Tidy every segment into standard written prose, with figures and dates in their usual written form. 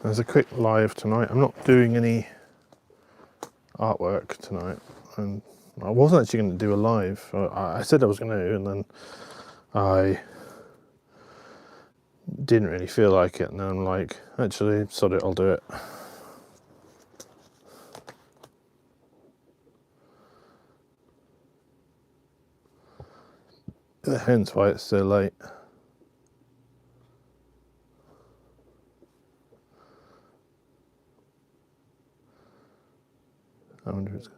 There's a quick live tonight. I'm not doing any artwork tonight, and I wasn't actually going to do a live. I said I was going to, and then I didn't really feel like it, and then I'm like, actually, sod it, I'll do it. Hence why it's so late. I wonder if it's...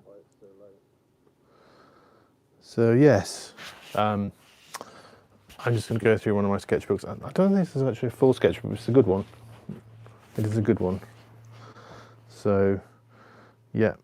So yes, I'm just going to go through one of my sketchbooks. I don't think this is actually a full sketchbook, but it's a good one. It is a good one. So, yeah.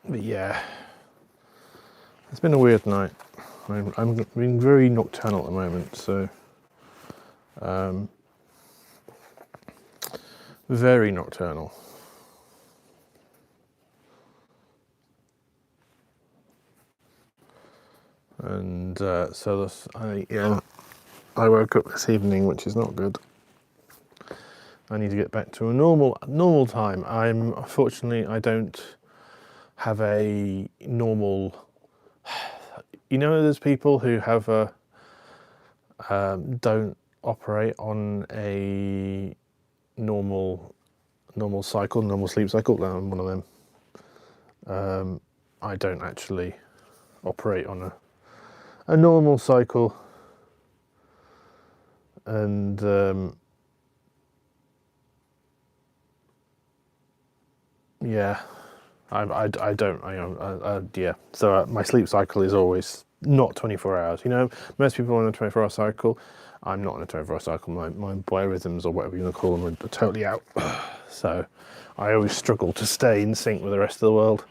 But yeah, it's been a weird night. I'm being very nocturnal at the moment, so very nocturnal. And so I woke up this evening, which is not good. I need to get back to a normal time. Unfortunately, I don't have a normal. You know, there's people who have don't operate on a normal cycle, normal sleep cycle. I'm one of them. I don't actually operate on a normal cycle, and yeah, I don't. Yeah. So my sleep cycle is always not 24 hours. You know, most people are on a 24-hour cycle. I'm not on a 24-hour cycle. My biorhythms, or whatever you want to call them, are totally out. So I always struggle to stay in sync with the rest of the world,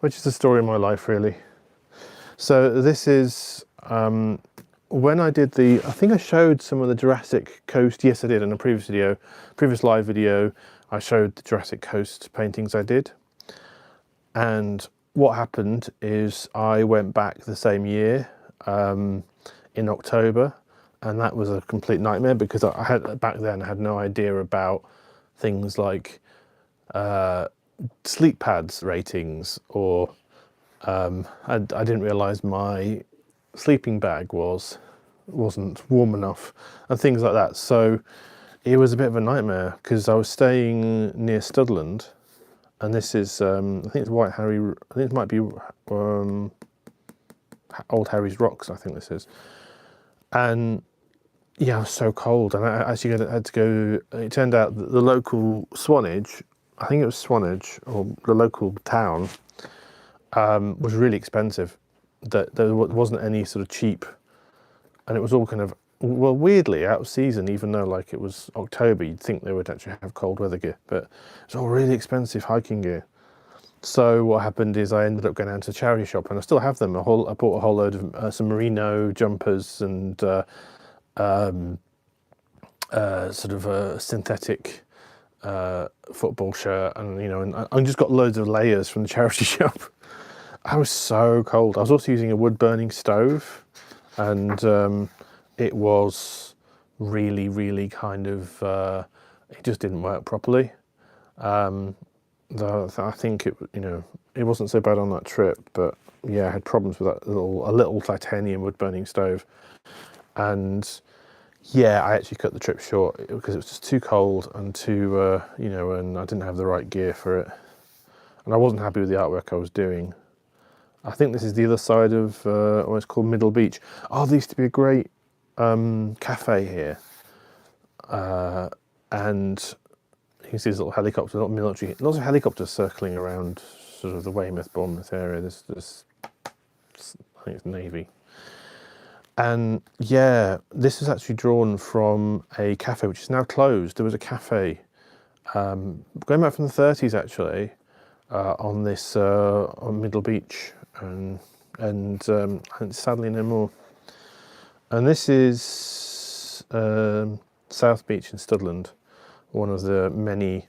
which is the story of my life, really. So this is when I did I think I showed some of the Jurassic Coast. Yes, I did in a previous live video. I showed the Jurassic Coast paintings I did. And what happened is I went back the same year in October, and that was a complete nightmare because back then I had no idea about things like sleep pads ratings, or I didn't realise my sleeping bag wasn't warm enough, and things like that. So it was a bit of a nightmare because I was staying near Studland. And this is, I think it's White Harry, I think it might be Old Harry's Rocks, I think this is. And yeah, I was so cold, and I actually had to go, it turned out that the local Swanage, I think it was Swanage, or the local town, was really expensive. That there wasn't any sort of cheap, and it was all kind of, well, weirdly out of season, even though like it was October, you'd think they would actually have cold weather gear, but it's all really expensive hiking gear. So what happened is I ended up going down to a charity shop, and I still have them. I bought a whole load of some merino jumpers and sort of a synthetic football shirt, and and I just got loads of layers from the charity shop. I was so cold. I was also using a wood burning stove, and it was really kind of, it just didn't work properly. I think it wasn't so bad on that trip, but yeah, I had problems with that little titanium wood burning stove. And yeah, I actually cut the trip short because it was just too cold and too, and I didn't have the right gear for it. And I wasn't happy with the artwork I was doing. I think this is the other side of what's called Middle Beach. Oh, there used to be a great cafe here, and you can see these little helicopters, lots of helicopters circling around sort of the Weymouth, Bournemouth area. This I think it's Navy. And yeah, this is actually drawn from a cafe which is now closed. There was a cafe going back from the 30s actually, on this on Middle Beach, and sadly no more. And this is South Beach in Studland, one of the many.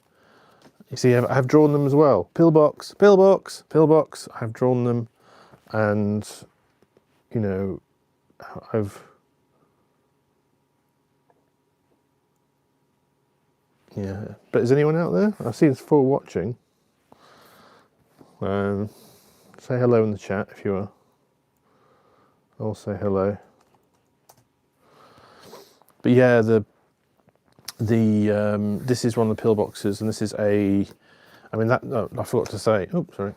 You see, I've drawn them as well. Pillbox, pillbox, pillbox. I've drawn them, and you know, yeah. But is anyone out there? I see it's full watching. Say hello in the chat if you are. I'll say hello. But yeah, this is one of the pillboxes, and this is a. I mean that. No, I forgot to say. Oh, sorry.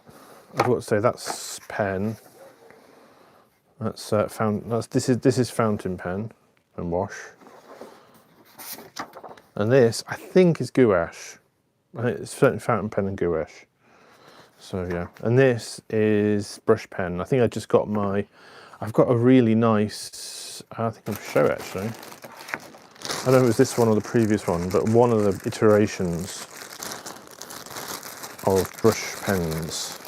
I forgot to say that's pen. That's this is fountain pen and wash. And this I think is gouache. I think it's certainly fountain pen and gouache. So yeah, and this is brush pen. I think I just got I've got a really nice. I think I'll show it actually. I don't know if it was this one or the previous one, but one of the iterations of brush pens.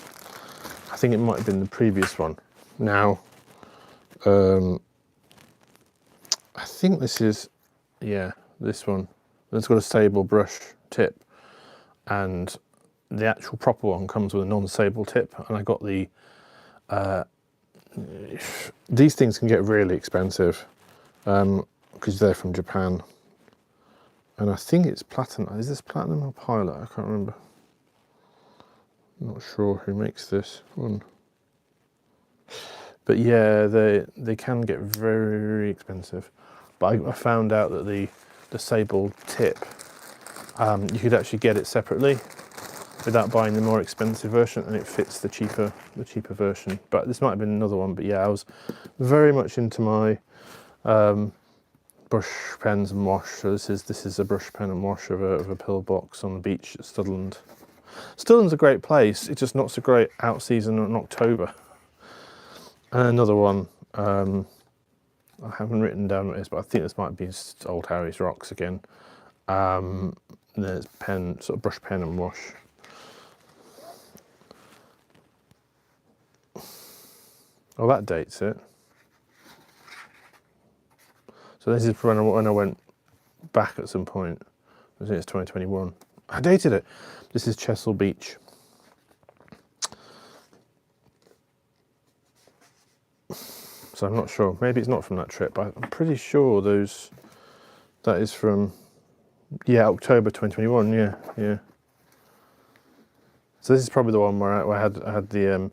I think it might have been the previous one. Now, I think this is, yeah, this one. It's got a stable brush tip, and the actual proper one comes with a non-stable tip. And I got the. These things can get really expensive because they're from Japan, and I think it's platinum. Is this platinum or pilot? I can't remember. I'm not sure who makes this one. But yeah, they can get very expensive. But I found out that the sable tip, you could actually get it separately without buying the more expensive version, and it fits the cheaper version. But this might have been another one. But yeah, I was very much into my brush pens and wash. So this is a brush pen and wash of a pillbox on the beach at Studland. Studland's a great place. It's just not so great out season in October. And another one, I haven't written down what it is, but I think this might be Old Harry's Rocks again. There's pen, sort of brush pen and wash. Oh, that dates it. So this is when I went back at some point. I think it's 2021. I dated it. This is Chesil Beach. So I'm not sure. Maybe it's not from that trip, but I'm pretty sure that is from, yeah, October 2021. Yeah. So this is probably the one where I had the,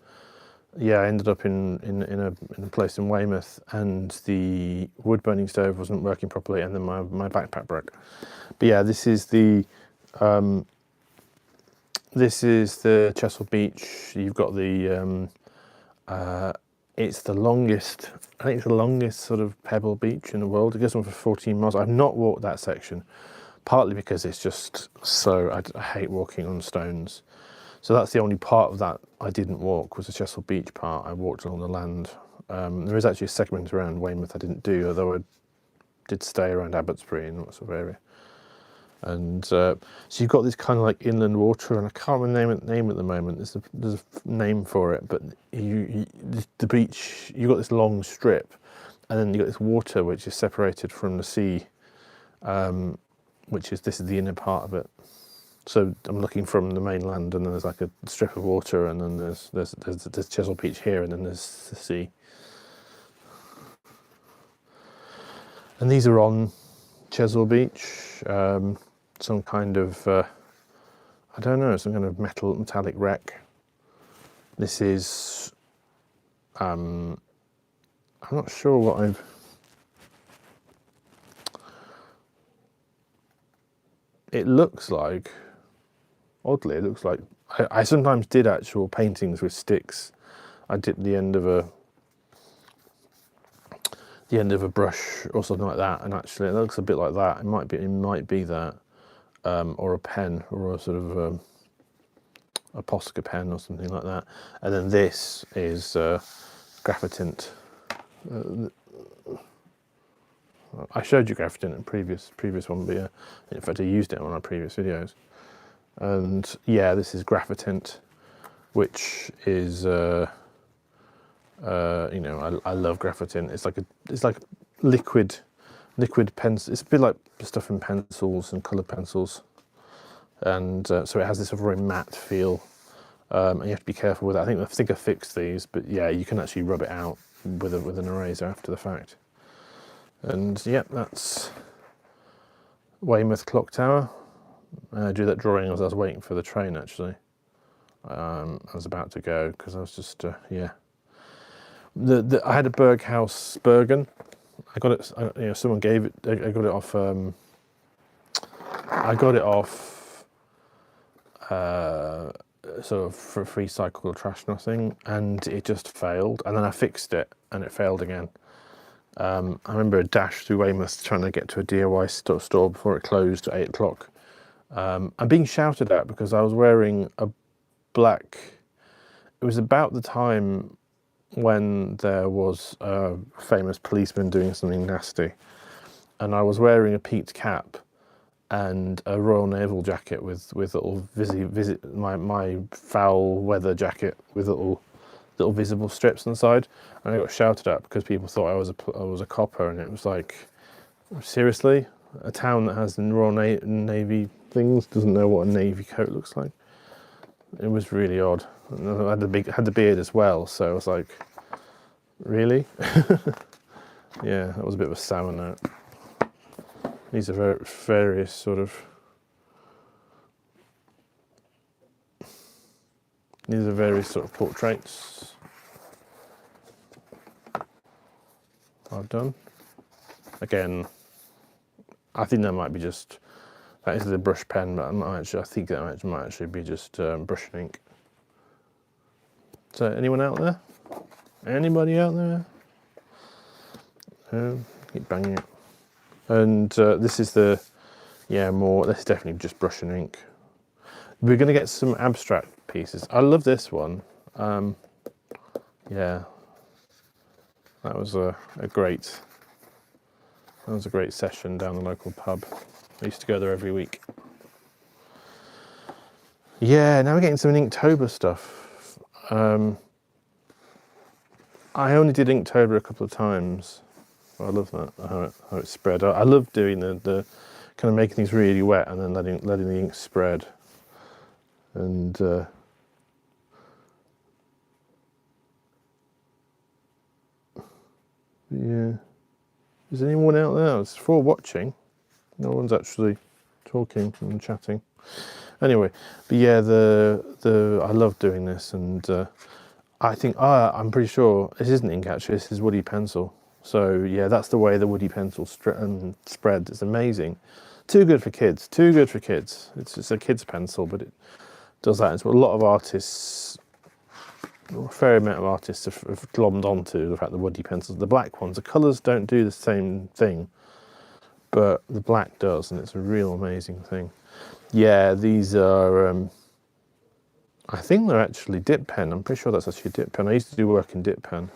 I ended up in a place in Weymouth, and the wood burning stove wasn't working properly, and then my backpack broke. But yeah, this is the Chesil Beach. You've got the it's the longest. I think it's the longest sort of pebble beach in the world. It goes on for 14 miles. I've not walked that section, partly because it's just so I hate walking on stones. So that's the only part of that I didn't walk, was the Chesil Beach part. I walked along the land. There is actually a segment around Weymouth I didn't do, although I did stay around Abbotsbury and that sort of area. And so you've got this kind of like inland water, and I can't remember the name at the moment. There's a name for it, but the beach, you've got this long strip, and then you've got this water which is separated from the sea, this is the inner part of it. So I'm looking from the mainland, and then there's like a strip of water, and then there's Chesil Beach here, and then there's the sea. And these are on Chesil Beach, some kind of, I don't know, some kind of metallic wreck. This is, I'm not sure what it looks like. Oddly, it looks like, I sometimes did actual paintings with sticks. I did the end of a brush or something like that, and actually it looks a bit like that. It might be that, or a pen, or a sort of a Posca pen or something like that. And then this is graphitint. I showed you graphitint in previous one, but yeah, in fact I used it on our previous videos. And yeah, this is graphitint, which is I love graphitint. It's like liquid liquid pencil. It's a bit like stuff in pencils and coloured pencils, and so it has this very matte feel. And you have to be careful with it. I think I fixed these, but yeah, you can actually rub it out with an eraser after the fact. And yeah, that's Weymouth Clock Tower. I drew that drawing as I was waiting for the train, actually. I was about to go because I was just yeah. I had a Berghaus Bergen. I got it. Someone gave it. I got it off. I got it off. Sort of for free cycle trash nothing, and it just failed. And then I fixed it, and it failed again. I remember a dash through Weymouth trying to get to a DIY store before it closed at 8 o'clock. I'm being shouted at because I was wearing a black. It was about the time when there was a famous policeman doing something nasty, and I was wearing a peaked cap and a Royal Naval jacket with little my foul weather jacket with little visible strips on the side, and I got shouted at because people thought I was a copper, and it was like, seriously, a town that has the Royal Navy things doesn't know what a navy coat looks like. It was really odd. And I had the beard as well, so I was like, really? Yeah, that was a bit of a sour note. These are various sort of. These are various sort of portraits I've done. Again, I think that might be just. That is the brush pen, but I think that might actually be just brush and ink. So, anyone out there? Anybody out there? Keep banging it. And this is this is definitely just brush and ink. We're going to get some abstract pieces. I love this one. Yeah, that was a great session down the local pub. I used to go there every week. Yeah, now we're getting some Inktober stuff. I only did Inktober a couple of times. I love that, how it spread. I love doing the kind of making things really wet and then letting the ink spread. And yeah, is anyone out there? It's for watching. No one's actually talking and chatting. Anyway, but yeah, I love doing this, and I think I'm pretty sure this isn't ink actually. This is woody pencil. So yeah, that's the way the woody pencil spreads. It's amazing. Too good for kids. Too good for kids. It's just a kid's pencil, but it does that. It's what a lot of artists, a fair amount of artists have glommed onto the fact the woody pencils, the black ones, the colours don't do the same thing, but the black does, and it's a real amazing thing. Yeah, these are. I think they're actually dip pen. I'm pretty sure that's actually a dip pen. I used to do work in dip pen.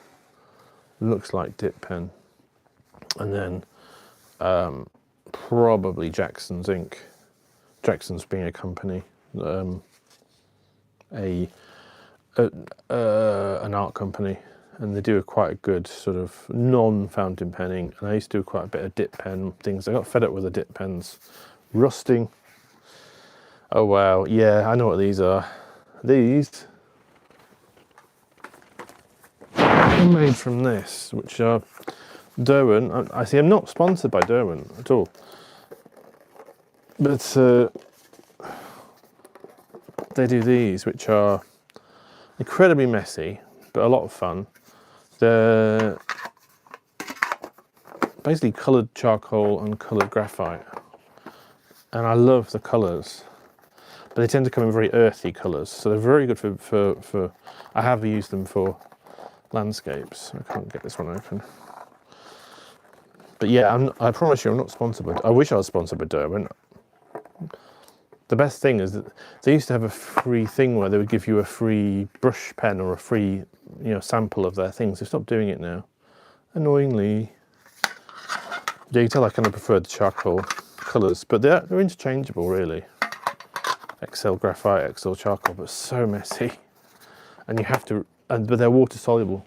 Looks like dip pen, and then probably Jackson's ink. Jackson's being a company, an art company, and they do quite a good sort of non-fountain penning. And I used to do quite a bit of dip pen things. I got fed up with the dip pens rusting. Oh wow, yeah, I know what these are. These are made from this, which are Derwent. I see I'm not sponsored by Derwent at all, but they do these, which are incredibly messy, but a lot of fun. They're basically coloured charcoal and coloured graphite, and I love the colours. But they tend to come in very earthy colours, so they're very good for I have used them for landscapes. I can't get this one open. But yeah, I promise you I'm not sponsored by, I wish I was sponsored by Derwent. The best thing is that they used to have a free thing where they would give you a free brush pen or a free sample of their things. They stopped doing it now, annoyingly. Yeah, you can tell I kind of prefer the charcoal colours, but they're interchangeable really. Excel graphite, Excel charcoal, but so messy, and you have to. But they're water soluble,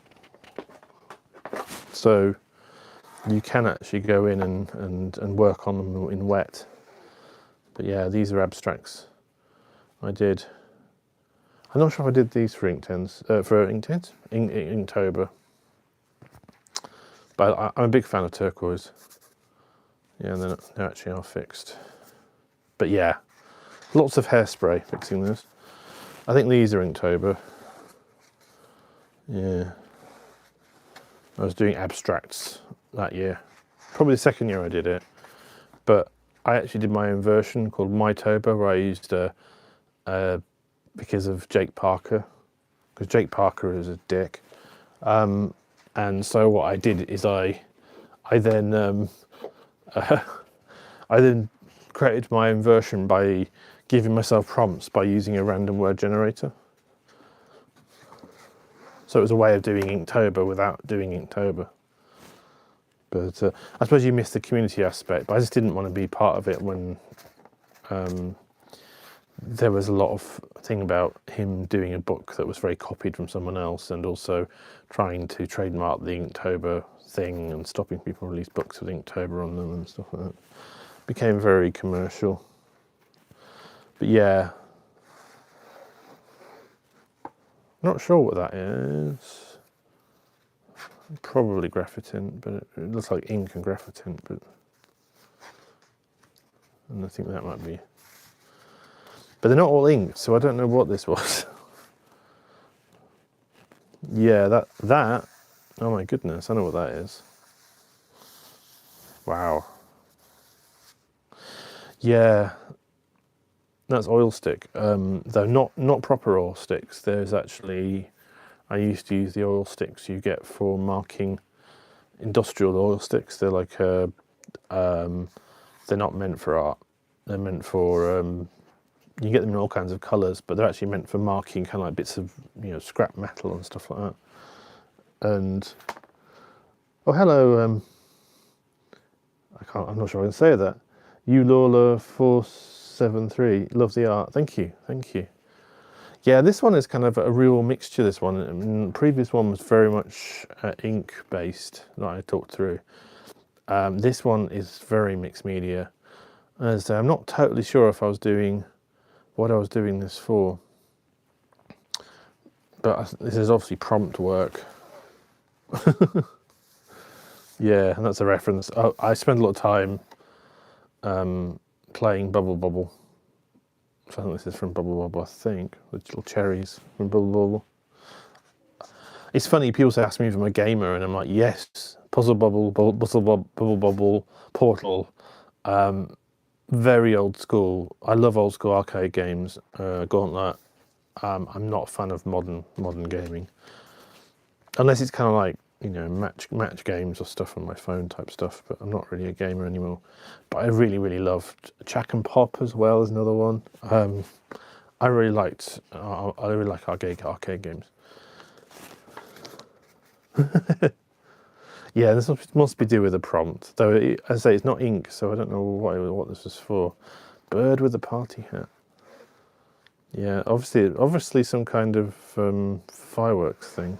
so you can actually go in and work on them in wet. But yeah, these are abstracts. I did. I'm not sure if I did these for Inktober. But I'm a big fan of turquoise. Yeah, and then they actually are fixed. But yeah, lots of hairspray fixing this. I think these are Inktober. Yeah. I was doing abstracts that year. Probably the second year I did it. But I actually did my own version called Mytober, where I used because of Jake Parker. Because Jake Parker is a dick. And so what I did is I then created my own version by giving myself prompts by using a random word generator. So it was a way of doing Inktober without doing Inktober. But I suppose you miss the community aspect, but I just didn't want to be part of it when there was a lot of thing about him doing a book that was very copied from someone else, and also trying to trademark the Inktober thing and stopping people release books with Inktober on them and stuff like that. Became very commercial. But yeah, not sure what that is. Probably graphitint, but it looks like ink and graphitint, and I think that might be. But they're not all inked, so I don't know what this was. Yeah, that. Oh my goodness, I know what that is. Wow. Yeah, that's oil stick. Though not proper oil sticks. There's actually, I used to use the oil sticks you get for marking industrial oil sticks. They're like they're not meant for art. They're meant for you can get them in all kinds of colours, but they're actually meant for marking kind of like bits of scrap metal and stuff like that. And oh hello, I'm not sure I can say that. Lola473, love the art. Thank you. Yeah, this one is kind of a real mixture. This one, the previous one was very much ink based that I talked through. This one is very mixed media. As I'm not totally sure if I was doing what I was doing this for, but this is obviously prompt work. Yeah, and that's a reference. I spend a lot of time playing Bubble Bobble. So I think this is from Bubble Bobble, I think. The little cherries from Bubble Bobble. It's funny, people say, ask me if I'm a gamer, and I'm like, yes. Puzzle Bubble, Bubble Bobble, Portal. Very old school. I love old school arcade games. Gauntlet. I'm not a fan of modern gaming, unless it's kind of like match games or stuff on my phone type stuff. But I'm not really a gamer anymore. But I really loved Jack and Pop as well as another one. I really like arcade games. Yeah, this must be due with a prompt, though. As I say, it's not ink, so I don't know what this was for. Bird with a party hat. Yeah, obviously some kind of fireworks thing.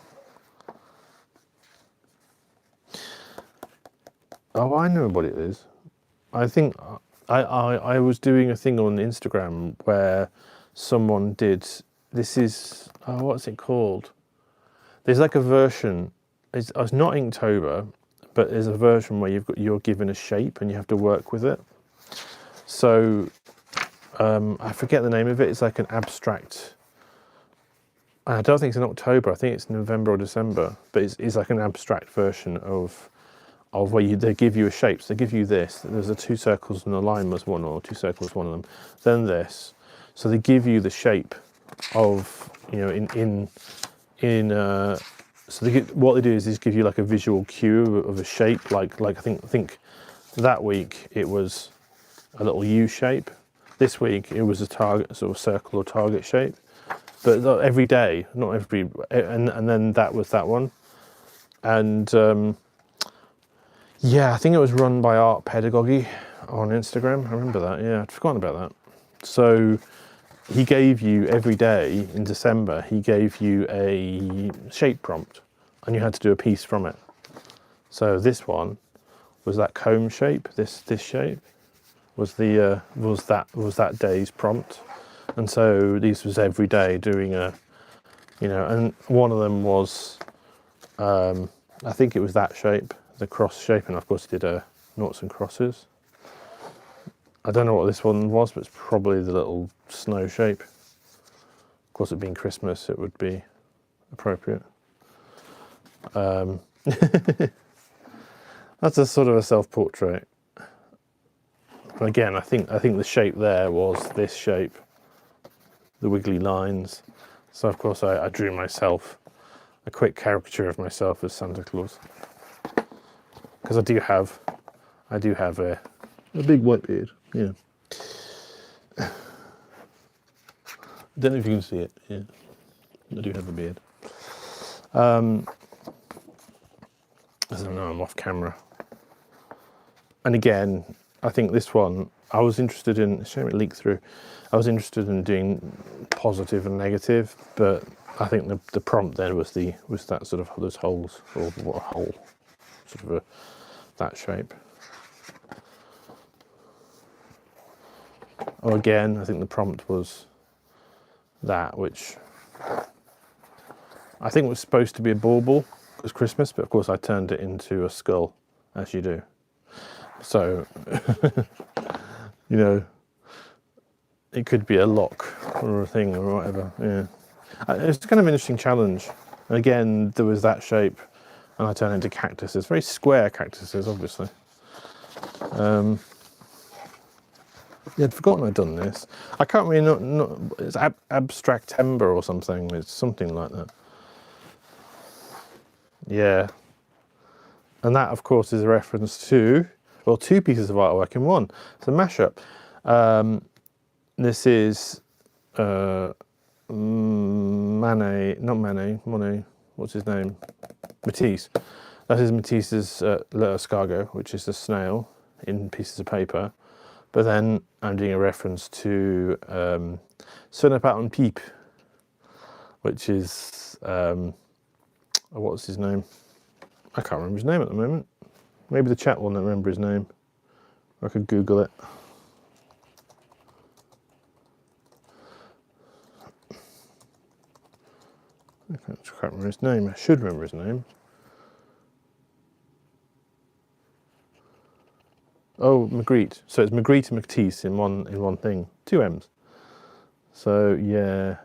Oh, I know what it is. I think I was doing a thing on Instagram where someone did. This is what's it called? There's like a version. It's not Inktober, but there's a version where you're given a shape and you have to work with it. So I forget the name of it. It's like an abstract. I don't think it's in October. I think it's November or December. But it's like an abstract version of where they give you a shape. So they give you this. There's 2 circles and a line was one, or 2 circles one of them. Then this. So they give you the shape of So what they do is give you like a visual cue of a shape, like I think that week it was a little U shape. This week it was a target, sort of circle or target shape. But every day, not every, and then that was that one. And yeah, I think it was run by Art Pedagogy on Instagram. I remember that. Yeah, I'd forgotten about that. So he gave you every day in December, he gave you a shape prompt and you had to do a piece from it. So this one was that comb shape. This shape was the was that day's prompt, and so this was every day doing a, you know, and one of them was, I think it was that shape, the cross shape, and of course it did noughts and crosses. I don't know what this one was, but it's probably the little snow shape. Of course, it being Christmas, it would be appropriate. That's a sort of a self-portrait. Again, I think the shape there was this shape, the wiggly lines. So of course I drew myself a quick caricature of myself as Santa Claus, because I do have a big white beard. Yeah. I don't know if you can see it. Yeah, I do have a beard. As I know, I'm off camera. And again, I think this one, I was interested in, shame it leaked through, I was interested in doing positive and negative, but I think the prompt then was that sort of those holes, or what a hole, sort of that shape. Oh, again, I think the prompt was that, which I think was supposed to be a bauble. It was Christmas, but of course I turned it into a skull, as you do. So, you know, it could be a lock or a thing or whatever. Yeah, it's kind of an interesting challenge. And again, there was that shape, and I turned it into cactuses, very square cactuses, obviously. Yeah, I'd forgotten I'd done this. I can't really not it's abstract timber or something. It's something like that. Yeah, and that, of course, is a reference to, well, two pieces of artwork in one. It's a mashup. This is Monet, what's his name? Matisse. That is Matisse's L'escargot, which is a snail in pieces of paper. But then I'm doing a reference to Sonnepat on Pipe, which is, what's his name? I can't remember his name at the moment. Maybe the chat will remember his name. I could Google it. I can't remember his name. I should remember his name. Oh, Magritte. So it's Magritte and Matisse in one thing. 2 M's. So yeah,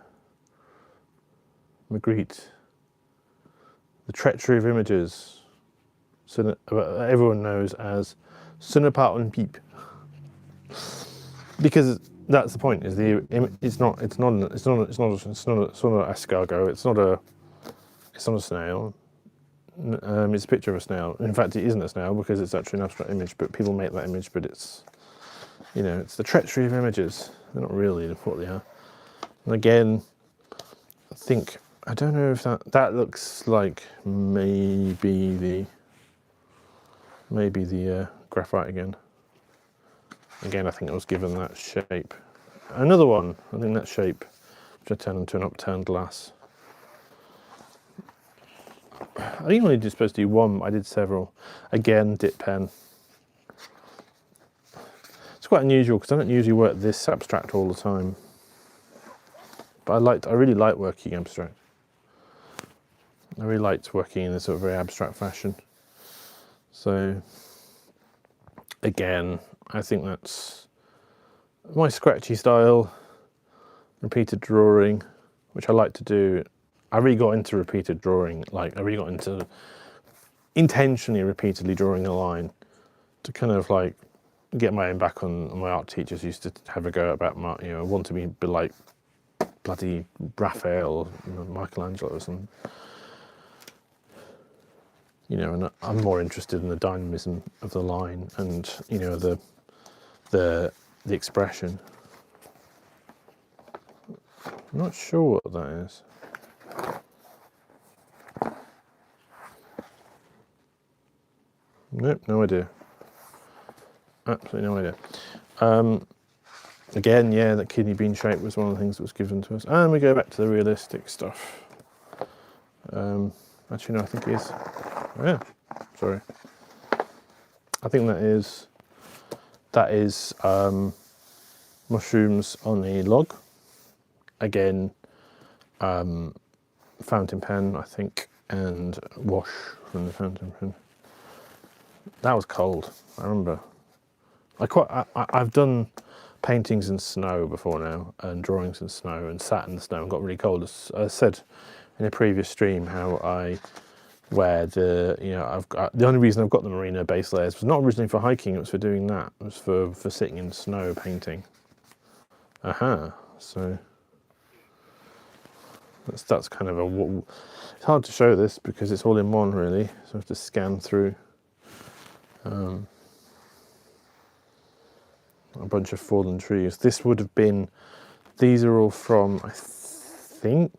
Magritte. The Treachery of Images. So everyone knows as Sonnepat on Pipe. Because that's the point. Is it's not an escargot. It's not a snail. It's a picture of a snail. In fact, it isn't a snail because it's actually an abstract image, but people make that image, but it's, you know, it's the treachery of images. They're not really what they are. And again, I don't know if that looks like maybe the graphite again. Again, I think I was given that shape. Another one, I think that shape, which I turned into an upturned glass. I think I only supposed to do one, I did several. Again, dip pen. It's quite unusual because I don't usually work this abstract all the time. But I really like working abstract. I really liked working in this sort of very abstract fashion. So, again, I think that's my scratchy style, repeated drawing, which I like to do. I really got into repeated drawing, like I really got into intentionally repeatedly drawing a line to kind of like get my own back on my art teachers used to have a go about my, you know, want to be like bloody Raphael or Michelangelo or something. You know, and I'm more interested in the dynamism of the line and, you know, the expression. I'm not sure what that is. Nope, no idea. Absolutely no idea. Again, yeah, that kidney bean shape was one of the things that was given to us. And we go back to the realistic stuff. Actually, no, I think it is. Oh, yeah, sorry. I think that is mushrooms on a log. Again, fountain pen, I think, and wash from the fountain pen. That was cold. I remember. I've done paintings in snow before now, and drawings in snow, and sat in the snow and got really cold. As I said in a previous stream, how I wear the, I've got, the only reason I've got the merino base layers was not originally for hiking, it was for doing that. It was for sitting in snow painting. So that's kind of it's hard to show this because it's all in one really, so I have to scan through a bunch of fallen trees. This would have been, these are all from, I think,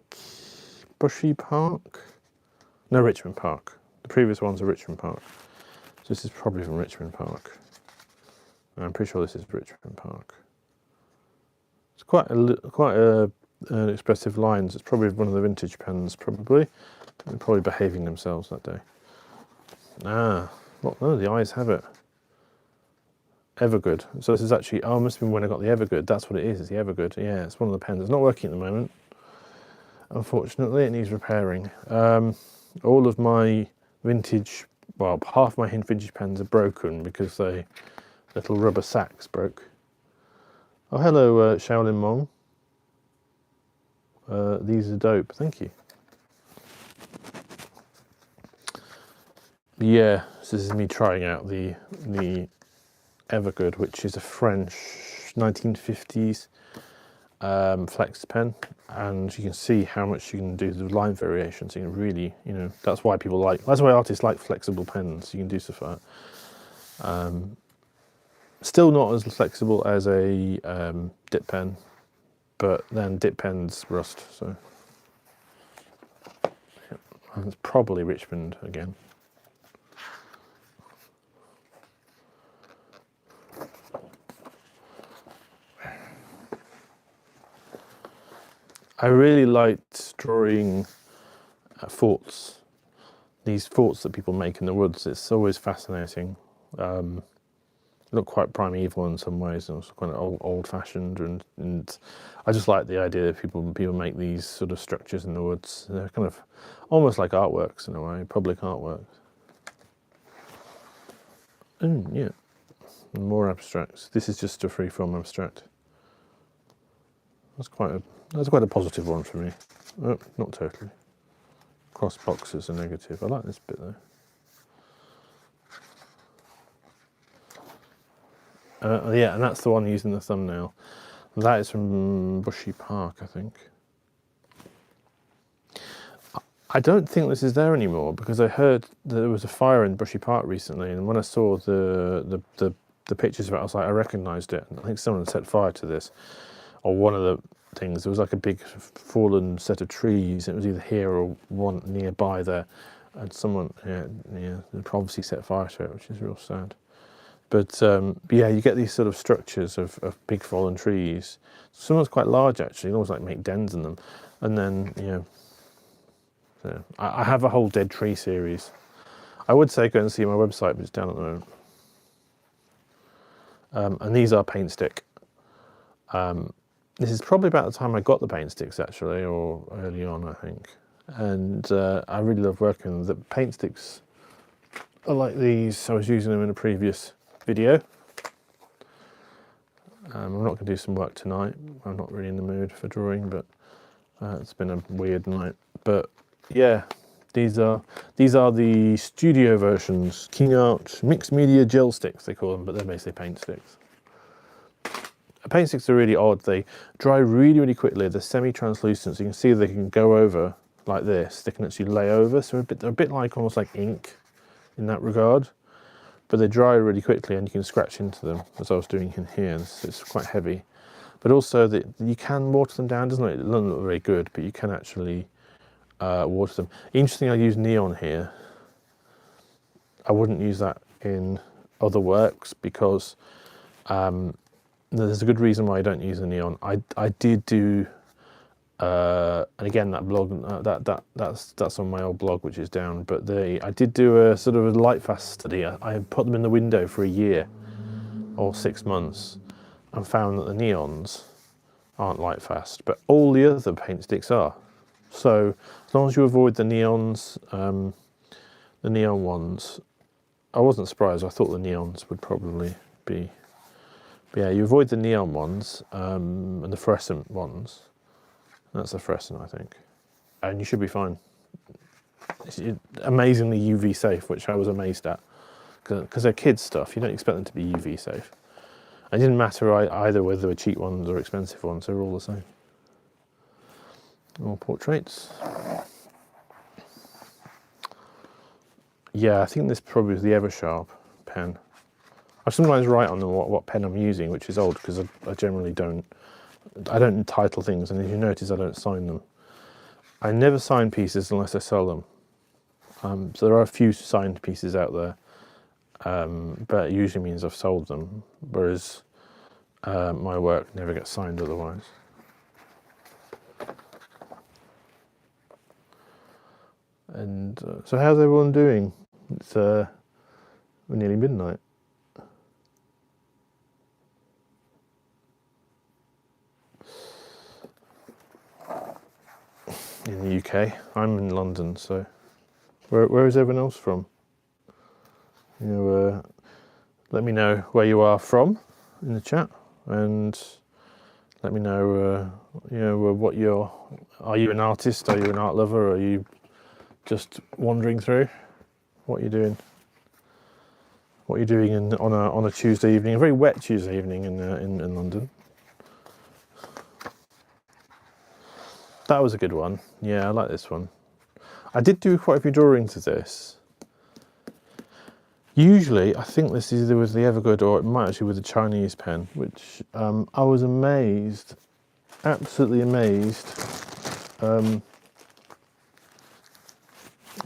Bushy Park? No, Richmond Park. The previous ones are Richmond Park. So this is probably from Richmond Park. I'm pretty sure this is Richmond Park. It's quite expressive lines. It's probably one of the vintage pens, probably. They're probably behaving themselves that day. Well, no, the eyes have it. Evergood. So this is actually, it must have been when I got the Evergood. That's what it is, it's the Evergood. Yeah, it's one of the pens. It's not working at the moment. Unfortunately, it needs repairing. All of my vintage, well, half my vintage pens are broken because the little rubber sacks broke. Oh, hello, Shaolin Mong. These are dope, thank you. Yeah, so this is me trying out the Evergood, which is a French 1950s flex pen, and you can see how much you can do with line variations. You can really, that's why artists like flexible pens. You can do stuff like that. Still not as flexible as a dip pen, but then dip pens rust, so yeah. It's probably Richmond again. I really liked drawing forts, these forts that people make in the woods. It's always fascinating. Look quite primeval in some ways, and also kind of old-fashioned, and I just like the idea that people make these sort of structures in the woods. They're kind of almost like artworks in a way, public artworks. Yeah, more abstracts. This is just a free-form abstract. That's quite a positive one for me. Oh, not totally. Cross boxes are negative. I like this bit though. Yeah, and that's the one using the thumbnail. That is from Bushy Park, I think. I don't think this is there anymore because I heard there was a fire in Bushy Park recently, and when I saw the pictures of it, I was like, I recognised it. I think someone had set fire to this, or one of the things. There was like a big fallen set of trees. It was either here or one nearby there, and someone, obviously set fire to it, which is real sad. But yeah, you get these sort of structures of big fallen trees. Someone's quite large actually. You almost like make dens in them, and then so I have a whole dead tree series. I would say go and see my website, but it's down at the moment. And these are paint stick. This is probably about the time I got the paint sticks actually, or early on I think. And I really love working with them. The paint sticks are like these. I was using them in a previous video. I'm not going to do some work tonight. I'm not really in the mood for drawing, but it's been a weird night. But yeah, these are the studio versions. King Art mixed media gel sticks they call them, but they're basically paint sticks. Paint sticks are really odd. They dry really, really quickly. They're semi-translucent, so you can see they can go over like this. They can actually lay over, so they're a bit like almost like ink in that regard. But they dry really quickly, and you can scratch into them, as I was doing in here. It's quite heavy, but also that you can water them down. It doesn't look very good, but you can actually water them. Interesting, I use neon here. I wouldn't use that in other works because there's a good reason why I don't use the neon. I did do And again, that blog that's on my old blog, which is down. But I did do a sort of a light fast study. I put them in the window for a year or 6 months, and found that the neons aren't light fast, but all the other paint sticks are. So as long as you avoid the neons, the neon ones, I wasn't surprised. I thought the neons would probably be. But yeah, you avoid the neon ones and the fluorescent ones. That's a fluorescent, I think. And you should be fine. It's amazingly UV safe, which I was amazed at. Because they're kids' stuff, you don't expect them to be UV safe. It didn't matter either whether they were cheap ones or expensive ones, they were all the same. More portraits. Yeah, I think this probably is the Eversharp pen. I sometimes write on them what pen I'm using, which is odd because I generally don't. I don't title things, and as you notice, I don't sign them. I never sign pieces unless I sell them. So there are a few signed pieces out there, but it usually means I've sold them, whereas my work never gets signed otherwise. And so how's everyone doing? It's nearly midnight. In the UK. I'm in London, so where is everyone else from? You know, let me know where you are from in the chat, and let me know, you know, what are you an artist? Are you an art lover? Are you just wandering through? What you're doing? What you're doing on a Tuesday evening, a very wet Tuesday evening in London. That was a good one. Yeah, I like this one. I did do quite a few drawings of this. Usually, I think this is either with the Evergood or it might actually with the Chinese pen, which I was amazed, absolutely amazed.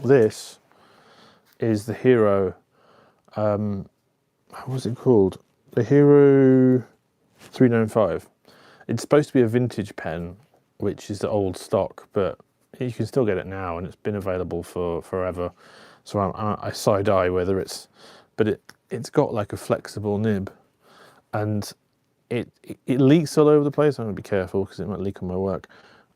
This is the Hero, what was it called? The Hero 395. It's supposed to be a vintage pen, which is the old stock, but you can still get it now, and it's been available for forever. So I side eye whether but it's got like a flexible nib, and it leaks all over the place. I'm gonna be careful because it might leak on my work.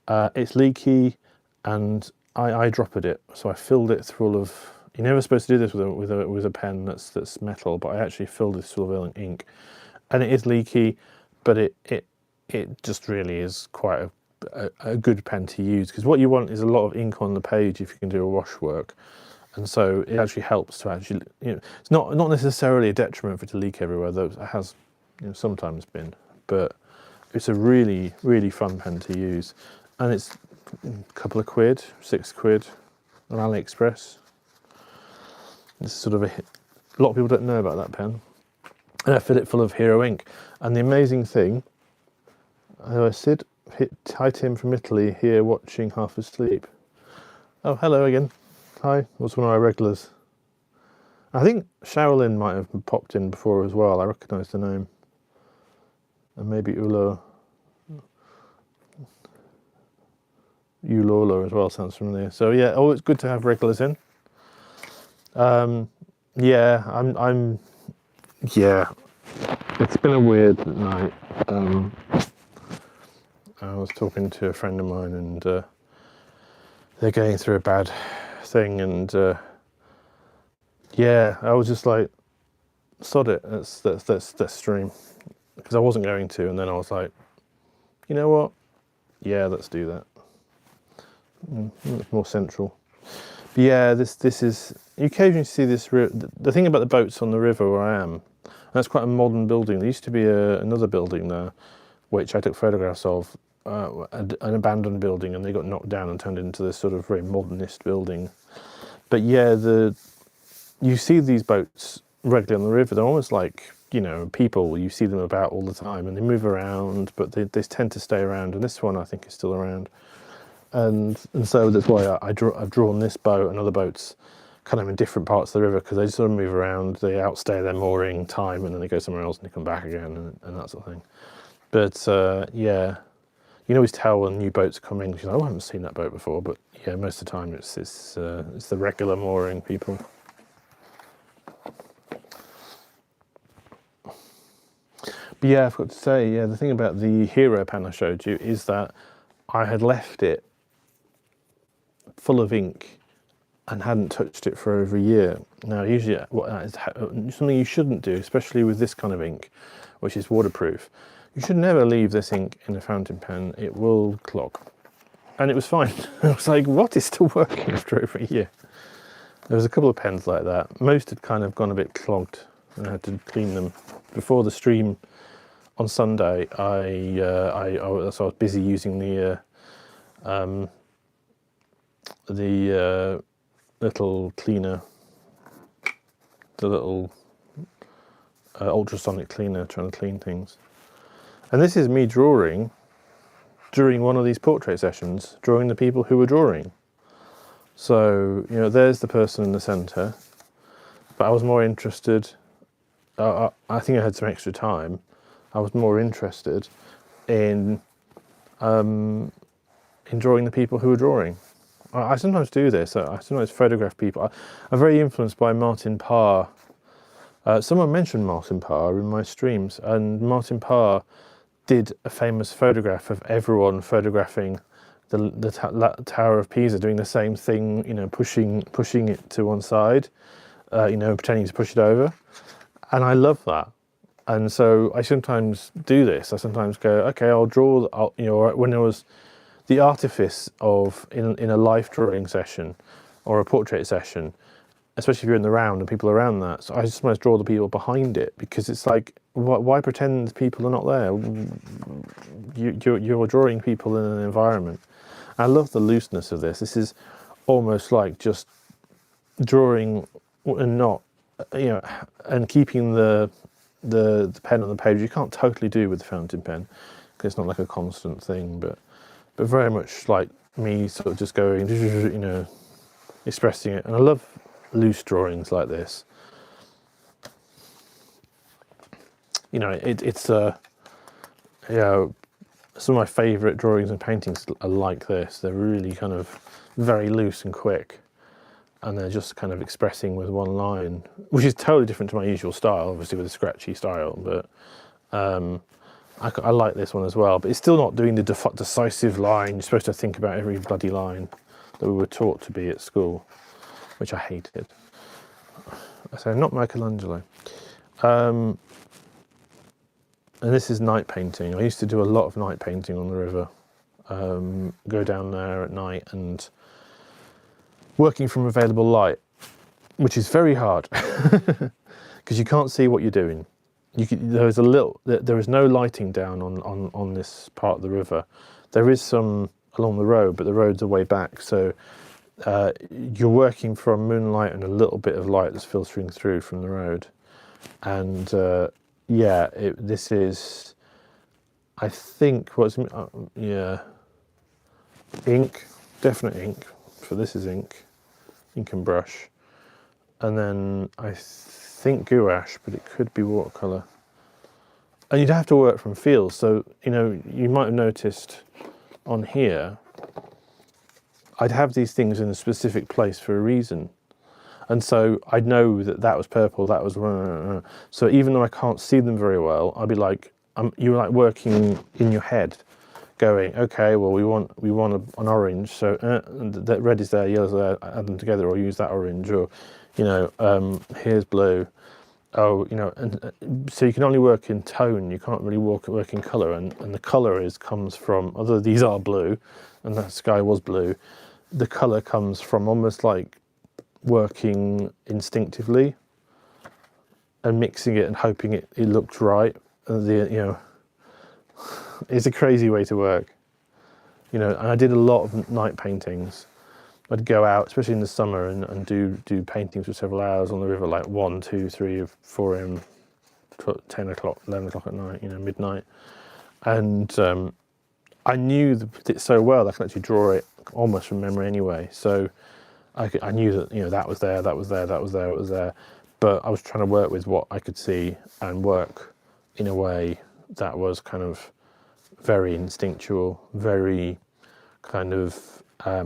It's leaky, and I dropped it, so I filled it full of. You're never supposed to do this with a pen that's metal, but I actually filled this full of ink, and it is leaky, but it just really is quite a good pen to use, because what you want is a lot of ink on the page if you can do a wash work, and so it actually helps to actually, you know, it's not necessarily a detriment for it to leak everywhere, though it has, you know, sometimes been, but it's a really, really fun pen to use, and it's a couple of quid, £6 on AliExpress. It's sort of a lot of people don't know about that pen, and I fill it full of Hero ink. And the amazing thing, Sid, hi Tim from Italy, here watching half asleep. Oh, hello again. Hi, was one of our regulars. I think Shaolin might have popped in before as well. I recognise the name. And maybe Ulola as well sounds familiar. So yeah, oh, it's good to have regulars in. Yeah, yeah, it's been a weird night. I was talking to a friend of mine, and they're going through a bad thing, and yeah, I was just like, sod it, let's stream, because I wasn't going to, and then I was like, you know what, yeah, let's do that. It's more central. But yeah, this is, you occasionally see this, the thing about the boats on the river where I am, that's quite a modern building. There used to be another building there, which I took photographs of, an abandoned building, and they got knocked down and turned into this sort of very modernist building. But yeah, you see these boats regularly on the river. They're almost like, you know, people. You see them about all the time, and they move around, but they tend to stay around. And this one, I think, is still around. And so that's why I've drawn this boat and other boats kind of in different parts of the river, because they sort of move around, they outstay their mooring time, and then they go somewhere else and they come back again, and that sort of thing. But yeah, can always tell when new boats come in. You're like, oh, I haven't seen that boat before, but yeah, most of the time it's the regular mooring people. But yeah, I forgot to say, yeah, the thing about the hero pen I showed you is that I had left it full of ink and hadn't touched it for over a year. Now, usually what that is something you shouldn't do, especially with this kind of ink, which is waterproof. You should never leave this ink in a fountain pen. It will clog. And it was fine. I was like, what is still working after over a year? There was a couple of pens like that. Most had kind of gone a bit clogged and I had to clean them. Before the stream on Sunday, I was busy using the little cleaner, the little ultrasonic cleaner, trying to clean things. And this is me drawing during one of these portrait sessions, drawing the people who were drawing. So, you know, there's the person in the centre, but I was more interested, I think I had some extra time, I was more interested in drawing the people who were drawing. I sometimes do this, I sometimes photograph people. I'm very influenced by Martin Parr. Someone mentioned Martin Parr in my streams, and Martin Parr did a famous photograph of everyone photographing the Tower of Pisa, doing the same thing, you know, pushing it to one side, you know, pretending to push it over. And I love that. And so I sometimes do this. I sometimes go, okay, I'll draw, you know, when there was the artifice of, in a life drawing session or a portrait session, especially if you're in the round and people are around that. So I just sometimes draw the people behind it, because it's like, why pretend people are not there? You're drawing people in an environment. I love the looseness of this. This is almost like just drawing and not, you know, and keeping the pen on the page. You can't totally do with the fountain pen because it's not like a constant thing, but very much like me sort of just going, you know, expressing it. And I love loose drawings like this. You know, it's you know, some of my favourite drawings and paintings are like this. They're really kind of very loose and quick, and they're just kind of expressing with one line, which is totally different to my usual style, obviously with a scratchy style, but I like this one as well. But it's still not doing the decisive line. You're supposed to think about every bloody line that we were taught to be at school, which I hated. So not Michelangelo. And this is night painting. I used to do a lot of night painting on the river. Go down there at night and working from available light, which is very hard because you can't see what you're doing. There is no lighting down on this part of the river. There is some along the road, but the roads are way back. So you're working from moonlight and a little bit of light that's filtering through from the road. And yeah, this is, I think, ink, definite ink. So this is ink and brush. And then I think gouache, but it could be watercolour. And you'd have to work from fields. So, you know, you might have noticed on here, I'd have these things in a specific place for a reason. And so I'd know that was purple, that was... So even though I can't see them very well, I'd be like, you're like working in your head, going, okay, well, we want an orange, so that red is there, yellow's there, add them together, or use that orange, or, you know, here's blue. Oh, you know, and so you can only work in tone, you can't really work in colour, and the colour comes from, although these are blue, and that sky was blue, the colour comes from almost like working instinctively and mixing it and hoping it looks right. You know, it's a crazy way to work. You know, and I did a lot of night paintings. I'd go out, especially in the summer, and do paintings for several hours on the river, like 1, 2, 3, 4 a.m, 10 o'clock, 11 o'clock at night, you know, midnight. And I knew it so well, I could actually draw it almost from memory anyway. So I knew that, you know, that was there, that was there, that was there, it was there. But I was trying to work with what I could see and work in a way that was kind of very instinctual, very kind of, I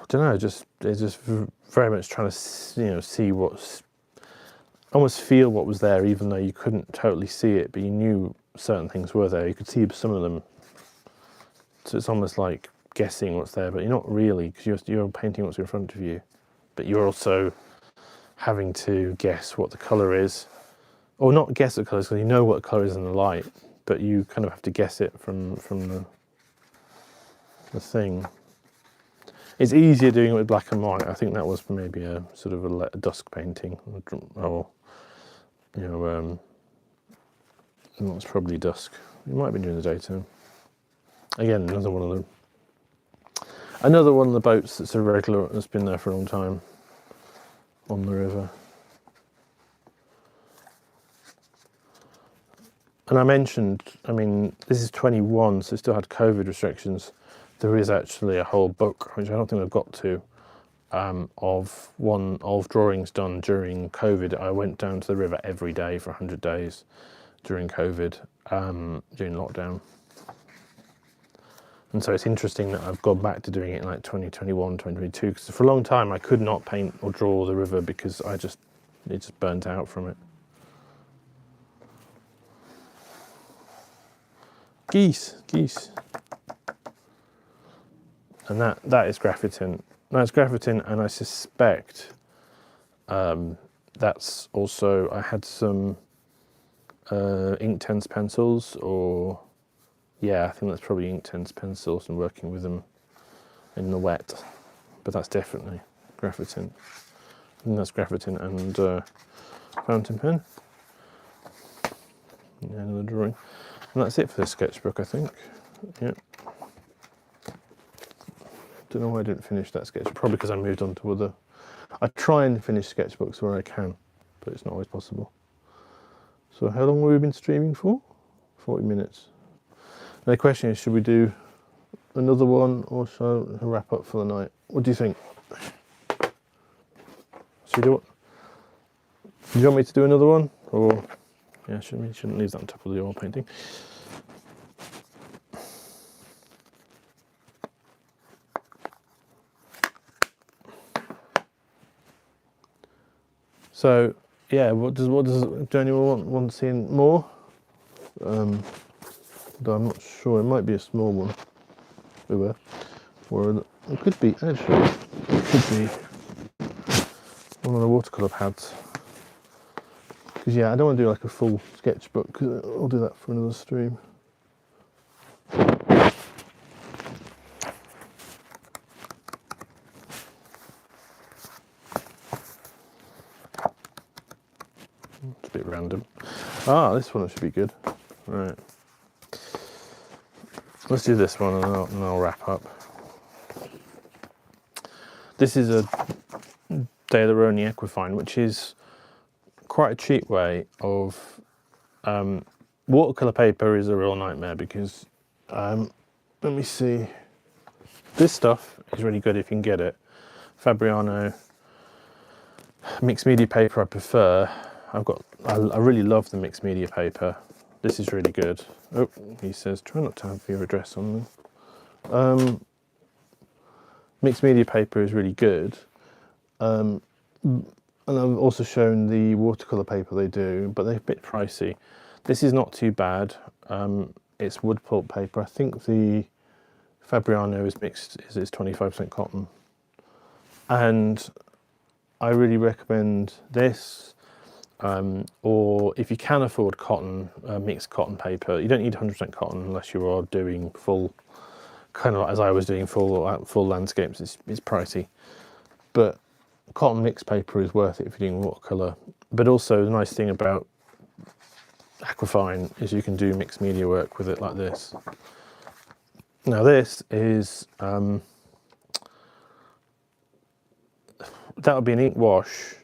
don't know, it's just very much trying to, see almost feel what was there, even though you couldn't totally see it, but you knew certain things were there. You could see some of them. So it's almost like guessing what's there, but you're not really, because you're painting what's in front of you, but you're also having to guess what the colour is, or not guess the colours, because you know what the colour is in the light, but you kind of have to guess it from the thing. It's easier doing it with black and white. I think that was maybe a sort of a dusk painting, or it was probably dusk. It might have been during the daytime. Again, another one of the boats that's a regular, that's been there for a long time on the river. And I mentioned, this is 21, so it still had COVID restrictions. There is actually a whole book, which I don't think I've got to, of drawings done during COVID. I went down to the river every day for 100 days during COVID, during lockdown. And so it's interesting that I've gone back to doing it in like 2021, 2022, because for a long time I could not paint or draw the river because it just burnt out from it. Geese. And that is graphitin. That's graphitin, and I suspect that's also, I had some Inktense pencils, or yeah, I think that's probably Inktense pencils and working with them in the wet, but that's definitely graphitin. And that's graphitin and fountain pen. Yeah, another drawing. And that's it for this sketchbook, I think. Yeah. Don't know why I didn't finish that sketch. Probably because I moved on to other. I try and finish sketchbooks where I can, but it's not always possible. So how long have we been streaming for? 40 minutes. And the question is, should we do another one, or shall I wrap up for the night? What do you think? Should we do it? Do you want me to do another one? Or yeah, shouldn't leave that on top of the oil painting. So yeah, do anyone want to see more? Though I'm not sure. It might be a small one. Or it could be actually. It could be one of the watercolor pads. Because yeah, I don't want to do like a full sketchbook, because I'll do that for another stream. It's a bit random. This one should be good. Right. Let's do this one and I'll wrap up. This is a Daler-Rowney Equifine, which is quite a cheap way of watercolor paper is a real nightmare, because let me see, this stuff is really good if you can get it. Fabriano mixed media paper I prefer. I really love the mixed media paper. This is really good. Oh, he says try not to have your address on them. Mixed media paper is really good. And I've also shown the watercolor paper they do, but they're a bit pricey. This is not too bad. It's wood pulp paper. I think the Fabriano is 25% cotton. And I really recommend this. Or if you can afford cotton, mixed cotton paper. You don't need 100% cotton unless you are doing full, kind of like as I was doing full landscapes. It's pricey, but cotton mixed paper is worth it if you're doing watercolor. But also the nice thing about Equifine is you can do mixed media work with it like this. Now this is that would be an ink wash,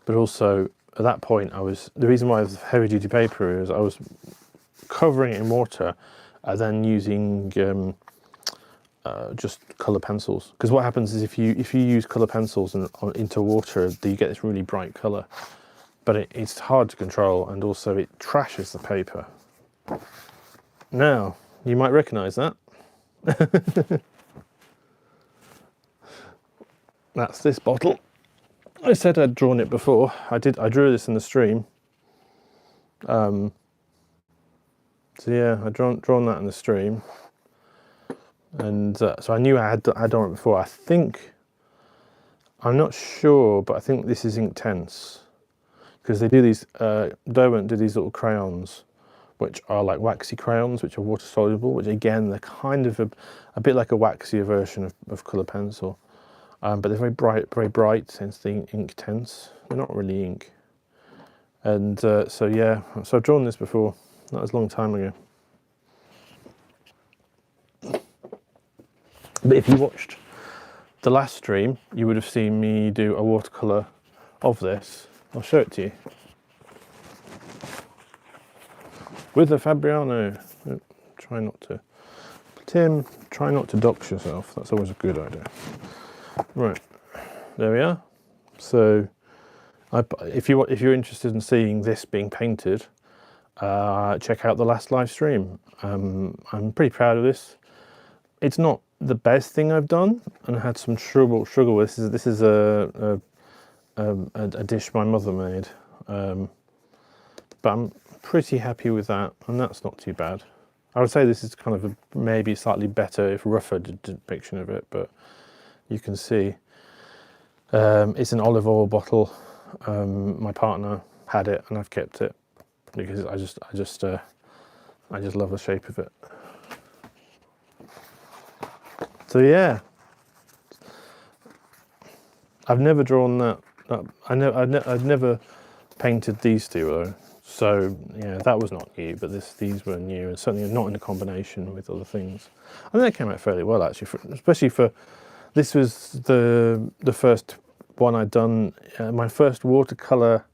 but also at that point the reason why I was heavy duty paper is I was covering it in water and then using just colour pencils, because what happens is if you use colour pencils into water, you get this really bright colour, but it's hard to control, and also it trashes the paper. Now, you might recognise that. That's this bottle. I said I'd drawn it before. I did. I drew this in the stream. So yeah, I drawn that in the stream, and so I knew I had drawn it before. I think, I'm not sure, but I think this is Inktense, because they do these. Derwent do these little crayons, which are like waxy crayons, which are water soluble. Which again, they're kind of a bit like a waxier version of colour pencil. But they're very bright, hence the Inktense. They're not really ink. And so yeah, so I've drawn this before. That was a long time ago. But if you watched the last stream, you would have seen me do a watercolour of this. I'll show it to you. With a Fabriano. Try not to. Tim, try not to dox yourself. That's always a good idea. Right, there we are. So, if you're interested in seeing this being painted, check out the last live stream. I'm pretty proud of this. It's not the best thing I've done, and I had some struggle with. This is a dish my mother made, but I'm pretty happy with that, and that's not too bad. I would say this is kind of a maybe slightly better, if rougher, depiction of it, but you can see it's an olive oil bottle. My partner had it, and I've kept it because I just love the shape of it. So yeah, I've never drawn that. I've never painted these two though. So yeah, that was not new, but these were new, and certainly not in a combination with other things. I think they came out fairly well actually, especially for. This was the first one I'd done, my first watercolour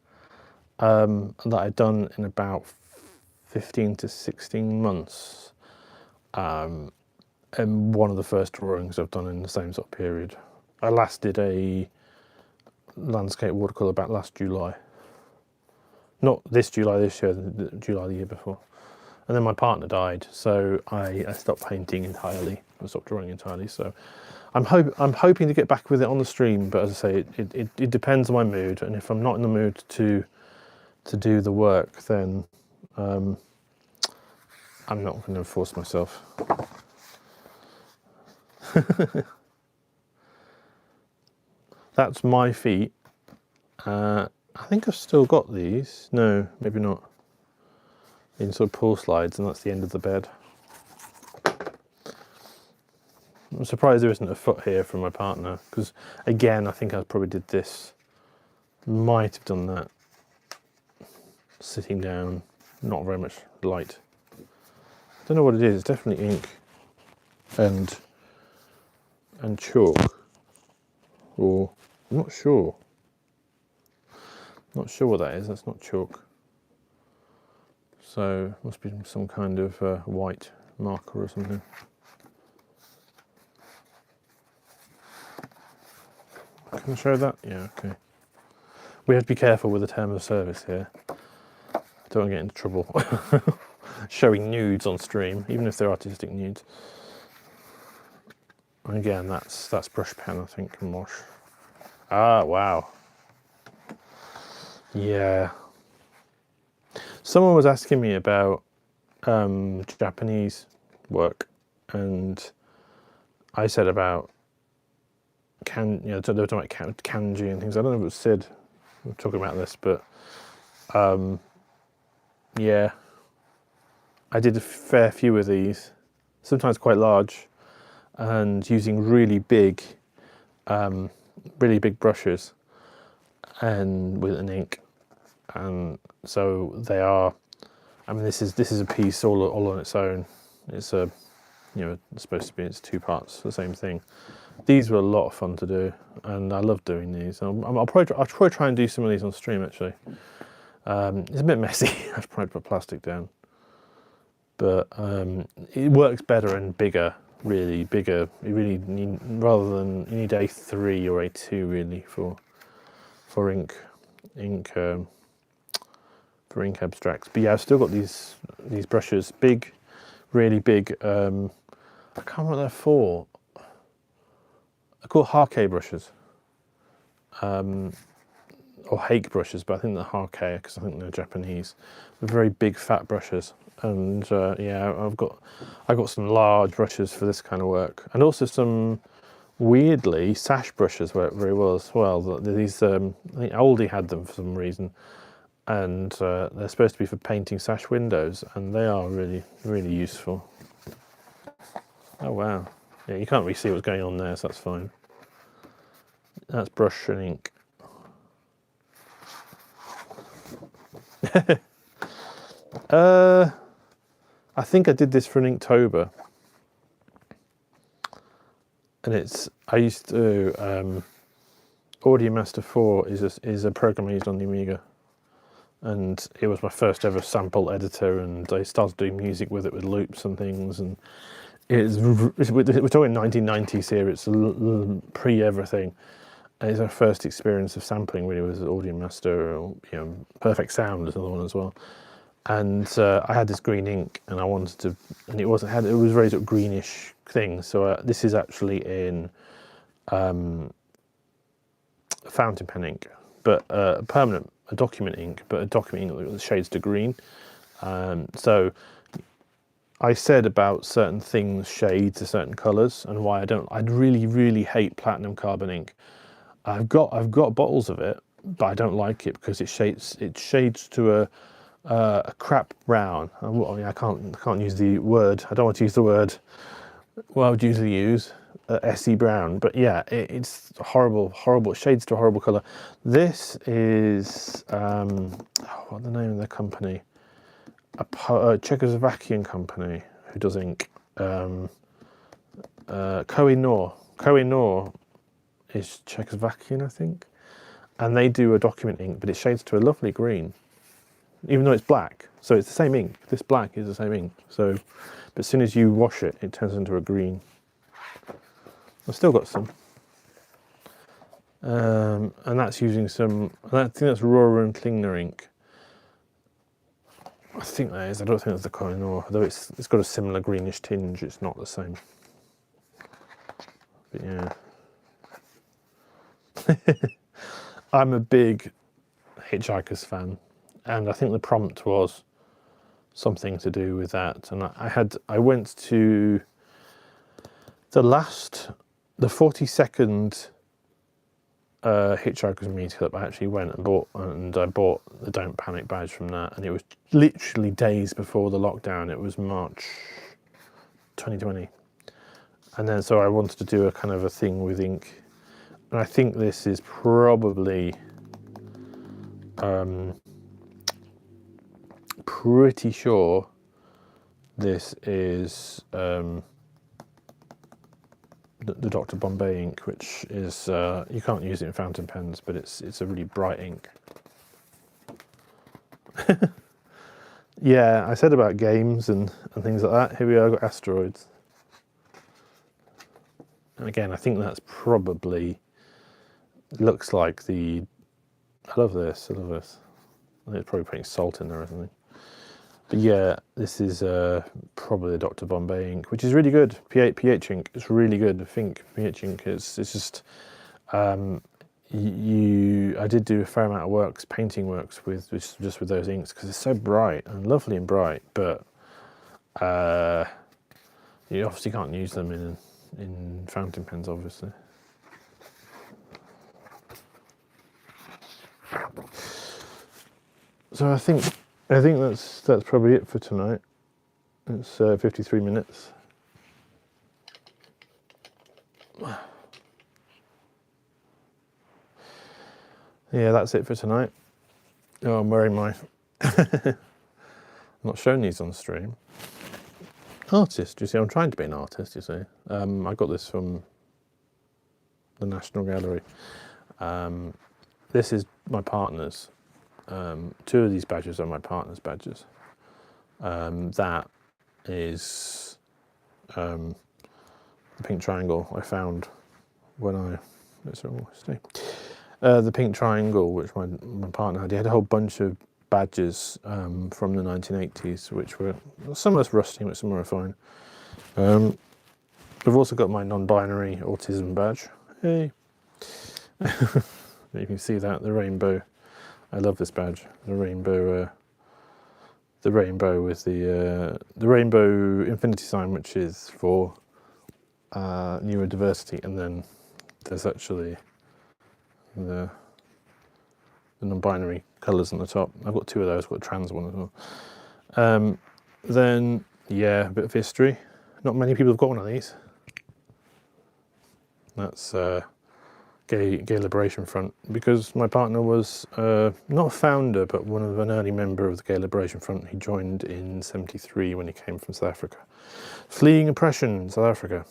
that I'd done in about 15 to 16 months, and one of the first drawings I've done in the same sort of period. I last did a landscape watercolour back last July. Not this July this year, the July the year before. And then my partner died, so I stopped painting entirely. I stopped drawing entirely, so I'm hoping to get back with it on the stream, but as I say, it depends on my mood, and if I'm not in the mood to do the work, then I'm not going to force myself. That's my feet. I think I've still got these. No, maybe not. In sort of pull slides, and that's the end of the bed. I'm surprised there isn't a foot here from my partner, because again, I think I probably did this, might have done that, sitting down, not very much light. I don't know what it is, it's definitely ink and chalk, or I'm not sure. Not sure what that is, that's not chalk. So, must be some kind of white marker or something. Can I show that? Yeah, okay. We have to be careful with the term of service here. Don't want to get into trouble. Showing nudes on stream, even if they're artistic nudes. And again, that's brush pen, I think, and wash. Ah, wow. Yeah. Someone was asking me about Japanese work, and I said about they were talking about kanji and things. I don't know if it was Sid talking about this, but yeah, I did a fair few of these, sometimes quite large, and using really big brushes and with an ink. And so they are. I mean, this is a piece all on its own. It's it's supposed to be. It's two parts, the same thing. These were a lot of fun to do, and I love doing these. I'll probably try and do some of these on stream actually. It's a bit messy. I've probably put plastic down, but it works better and bigger. Really bigger. You really need, rather than you need A3 or A2 really for ink for ink abstracts. But yeah, I've still got these brushes, big, really big. I can't remember what they're for. They're called Hake brushes, or Hake brushes, but I think they're Hake because I think they're Japanese. They're very big, fat brushes, and yeah, I've got some large brushes for this kind of work, and also some weirdly sash brushes work very well as well. These I think Aldi had them for some reason, and they're supposed to be for painting sash windows, and they are really, really useful. Oh wow, yeah, you can't really see what's going on there, so that's fine. That's brush and ink. I think I did this for an Inktober, and I used to Audio Master 4 is a program I used on the Amiga, and it was my first ever sample editor, and I started doing music with it with loops and things, and we're talking 1990s here. It's pre everything. It's our first experience of sampling really was Audio Master, or Perfect Sound is another one as well. And I had this green ink, and I wanted to, and it was very sort of greenish thing. So this is actually in fountain pen ink, but a document ink, but a document ink that shades to green. So I said about certain things shade to certain colours, and why I really, really hate platinum carbon ink. I've got bottles of it, but I don't like it because it shades to a crap brown. I mean, I can't use the word. I don't want to use the word what I would usually use, SE brown. But yeah, it's horrible. It shades to a horrible colour. This is what's the name of the company? A Czechoslovakian company who does ink. Koh-i-Noor is Czechoslovakian, I think, and they do a document ink, but it shades to a lovely green, even though it's black. So it's the same ink. This black is the same ink. So, but as soon as you wash it, it turns into a green. I've still got some, and that's using some. I think that's Rohrer and Klingner ink. I think that is. I don't think that's the Koh-i-Noor, although it's got a similar greenish tinge. It's not the same. But yeah. I'm a big Hitchhikers fan, and I think the prompt was something to do with that. And I went to the 42nd Hitchhikers meetup. I actually went and I bought the Don't Panic badge from that, and it was literally days before the lockdown. It was March 2020, and then so I wanted to do a kind of a thing with ink. And I think this is probably pretty sure this is the Dr. Bombay ink, which is you can't use it in fountain pens, but it's a really bright ink. Yeah, I said about games and things like that. Here we are, I've got Asteroids. And again, I think that's probably looks like the. I love this. I think it's probably putting salt in there or something. But yeah, this is probably the Dr. Bombay ink, which is really good. pH ink, it's really good. I think pH ink it's just I did do a fair amount of painting works with those inks because it's so bright and lovely and bright, but you obviously can't use them in fountain pens, obviously. So I think that's probably it for tonight. It's 53 minutes. Yeah, that's it for tonight. Oh, I'm wearing my. I'm not showing these on stream. Artist, you see, I'm trying to be an artist. You see, I got this from the National Gallery. This is my partner's. Two of these badges are my partner's badges. That is the pink triangle I found when I. Let's see. The pink triangle, which my partner had. He had a whole bunch of badges from the 1980s, which were some of us rusty, but some were fine. I've also got my non-binary autism badge. Hey, you can see that, the rainbow. I love this badge. The rainbow with the rainbow infinity sign, which is for neurodiversity, and then there's actually the non-binary colours on the top. I've got two of those. I've got a trans one as well. Then yeah, a bit of history. Not many people have got one of these. That's Gay Liberation Front, because my partner was not a founder, but an early member of the Gay Liberation Front. He joined in '73 when he came from South Africa, fleeing oppression in South Africa.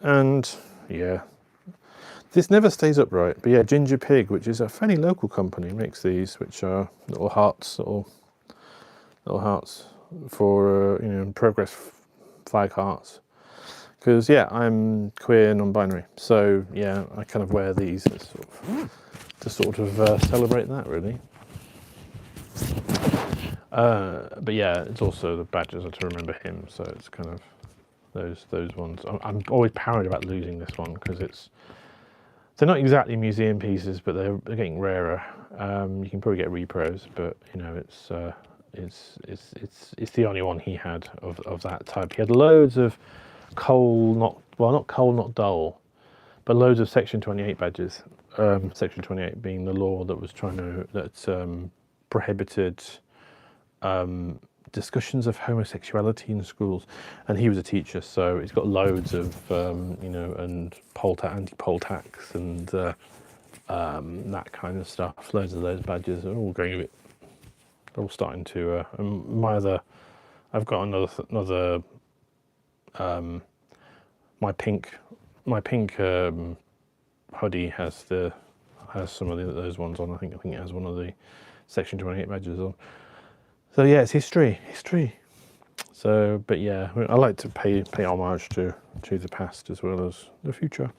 And yeah, this never stays upright. But yeah, Ginger Pig, which is a fairly local company, makes these, which are little hearts for progress flag hearts. Because yeah, I'm queer, non-binary, so yeah, I kind of wear these as to celebrate that, really. But yeah, it's also the badges are to remember him, so it's kind of those ones. I'm always paranoid about losing this one because they're not exactly museum pieces, but they're getting rarer. You can probably get repros, but it's the only one he had of that type. He had loads of not coal, not dull, but loads of Section 28 badges. Section 28 being the law that was prohibited discussions of homosexuality in schools, and he was a teacher, so he's got loads of and anti-poll tax and that kind of stuff. Loads of those badges are all going a bit. They're all starting to. I've got another. My pink hoodie has some of those ones on. I think it has one of the Section 28 badges on. So yeah, it's history. So, but yeah, I like to pay homage to the past as well as the future.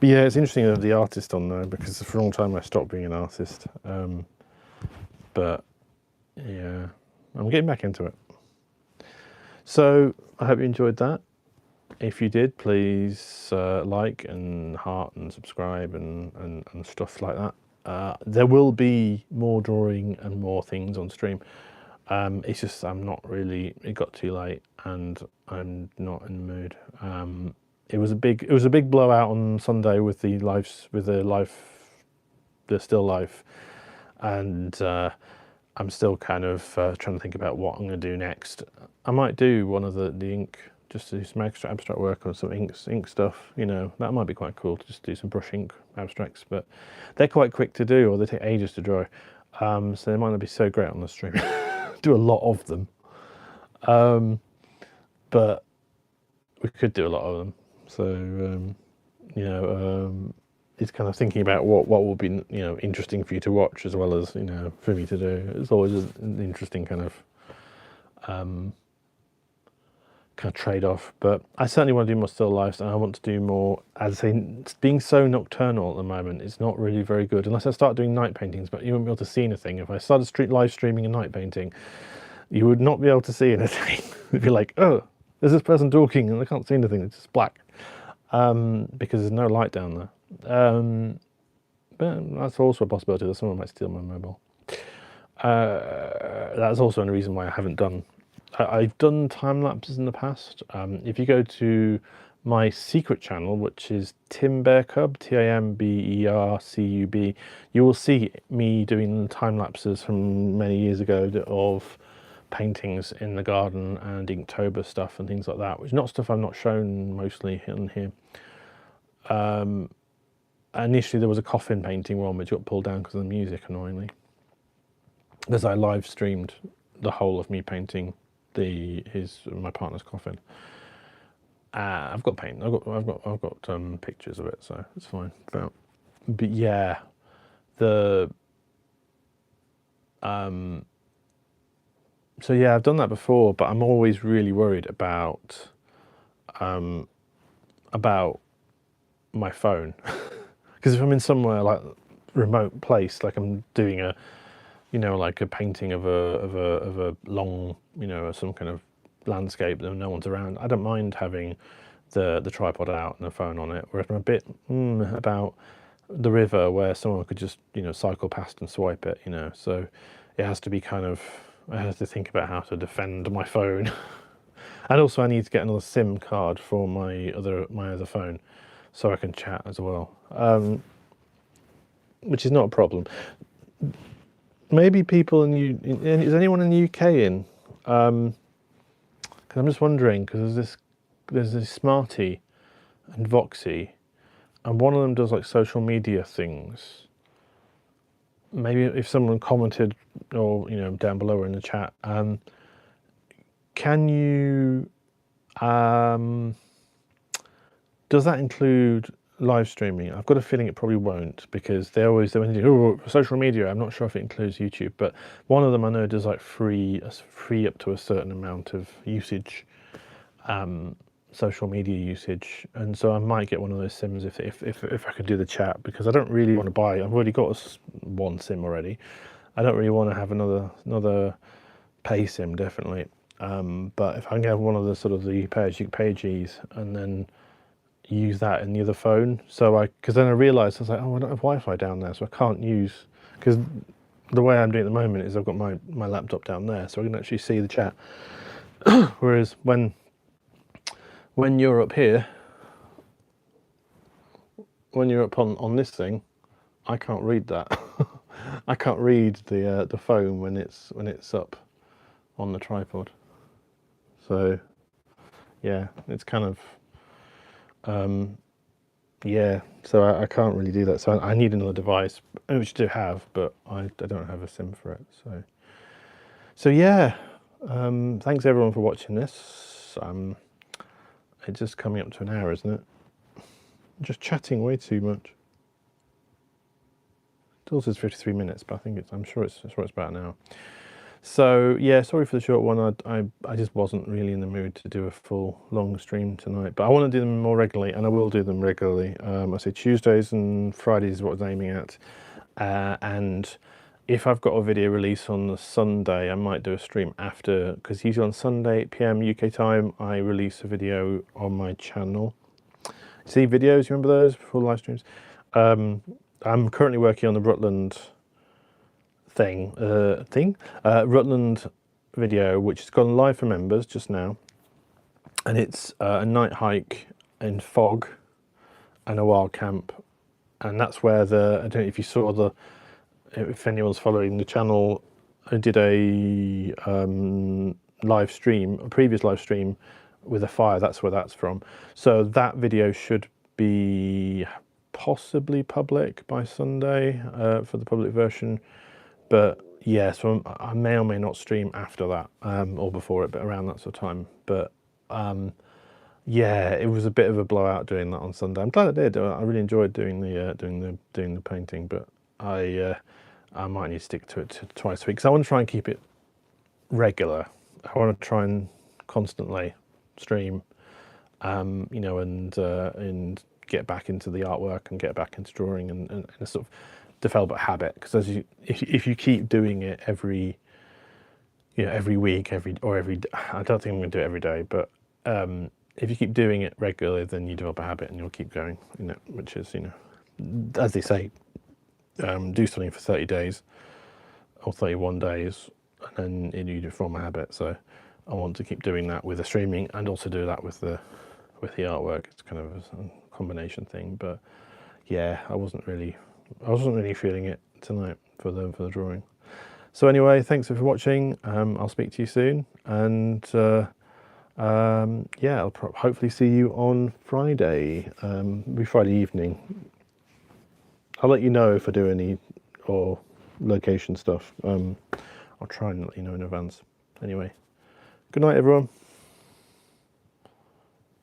But yeah, it's interesting to have the artist on there, because for a long time I stopped being an artist. But yeah, I'm getting back into it. So I hope you enjoyed that. If you did, please like and heart and subscribe and stuff like that. There will be more drawing and more things on stream. It's just it got too late and I'm not in the mood. It was a big blowout on Sunday with the still life, and I'm still kind of trying to think about what I'm going to do next. I might do one of the ink, just do some extra abstract work on some ink stuff. That might be quite cool to just do some brush ink abstracts, but they're quite quick to do, or they take ages to dry. So they might not be so great on the stream. Do a lot of them, but we could do a lot of them. So it's kind of thinking about what will be interesting for you to watch, as well as for me to do. It's always an interesting kind of trade-off. But I certainly want to do more still lifes, and I want to do more. As I say, being so nocturnal at the moment, it's not really very good unless I start doing night paintings. But you won't be able to see anything. If I started live streaming a night painting, you would not be able to see anything. It'd be like, oh, there's this person talking and I can't see anything. It's just black because there's no light down there. But that's also a possibility that someone might steal my mobile. That's also a reason why I haven't done. I've done time lapses in the past. If you go to my secret channel, which is Timbercub, Timbercub, you will see me doing time lapses from many years ago of paintings in the garden and Inktober stuff and things like that, which is not stuff I've not shown mostly in here. Initially there was a coffin painting one which got pulled down because of the music, annoyingly, as I live streamed the whole of me painting my partner's coffin. I've got pictures of it, so it's fine. But yeah, so yeah, I've done that before, but I'm always really worried about my phone, because if I'm in somewhere like remote place, like I'm doing a, you know, like a painting of a long, you know, some kind of landscape that no one's around, I don't mind having the tripod out and the phone on it. Whereas I'm a bit about the river where someone could just, you know, cycle past and swipe it, you know. So it has to be kind of, I have to think about how to defend my phone. And also I need to get another SIM card for my other phone so I can chat as well, which is not a problem. Maybe people is anyone in the UK in? Because I'm just wondering, because there's this Smarty and Voxy, and one of them does like social media things. Maybe if someone commented, or you know, down below or in the chat, can you, does that include live streaming? I've got a feeling it probably won't, because they when they do social media, I'm not sure if it includes YouTube, but one of them I know does like free up to a certain amount of usage, social media usage, and so I might get one of those sims if I could do the chat, because I don't really want to buy. I've already got one sim already. I don't really want to have another pay sim, definitely. But if I can have one of the sort of the pay-as-you-Gs and then use that in the other phone, because then I realised I was like, oh, I don't have Wi-Fi down there, so I can't use, because the way I'm doing at the moment is I've got my laptop down there, so I can actually see the chat. Whereas when you're up here, when you're up on this thing, I can't read that. I can't read the phone when it's up on the tripod. So yeah, it's kind of yeah. So I can't really do that. So I need another device, which I do have, but I don't have a SIM for it. So yeah. Thanks everyone for watching this. It's just coming up to an hour, isn't it? I'm just chatting way too much. It also says 53 minutes, but I think I'm sure it's about an hour. So yeah, sorry for the short one. I just wasn't really in the mood to do a full long stream tonight, but I want to do them more regularly, and I will do them regularly. I say Tuesdays and Fridays is what I was aiming at, and if I've got a video release on the Sunday, I might do a stream after, because usually on Sunday 8 PM UK time I release a video on my channel. See videos, you remember those before live streams? I'm currently working on the Rutland Rutland video, which has gone live for members just now, and it's a night hike in fog and a wild camp, and that's where I don't know if you saw if anyone's following the channel, I did a live stream, a previous live stream with a fire. That's where that's from. So that video should be possibly public by Sunday for the public version. But yeah, so I may or may not stream after that or before it, but around that sort of time. But yeah, it was a bit of a blowout doing that on Sunday. I'm glad I did. I really enjoyed doing the painting, but I might need to stick to it twice a week, because I want to try and keep it regular. I want to try and constantly stream, you know, and get back into the artwork and get back into drawing and sort of develop a habit. Because if you keep doing it every week, I don't think I'm going to do it every day, but if you keep doing it regularly, then you develop a habit and you'll keep going, you know, which is, you know, as they say, do something for 30 days or 31 days and then you form a habit. So I want to keep doing that with the streaming and also do that with the artwork. It's kind of a combination thing, but yeah, I wasn't really feeling it tonight for the drawing. So anyway, thanks for watching. I'll speak to you soon, and yeah, I'll hopefully see you on Friday. Maybe Friday evening. I'll let you know if I do any or location stuff. I'll try and let you know in advance. Anyway, good night everyone.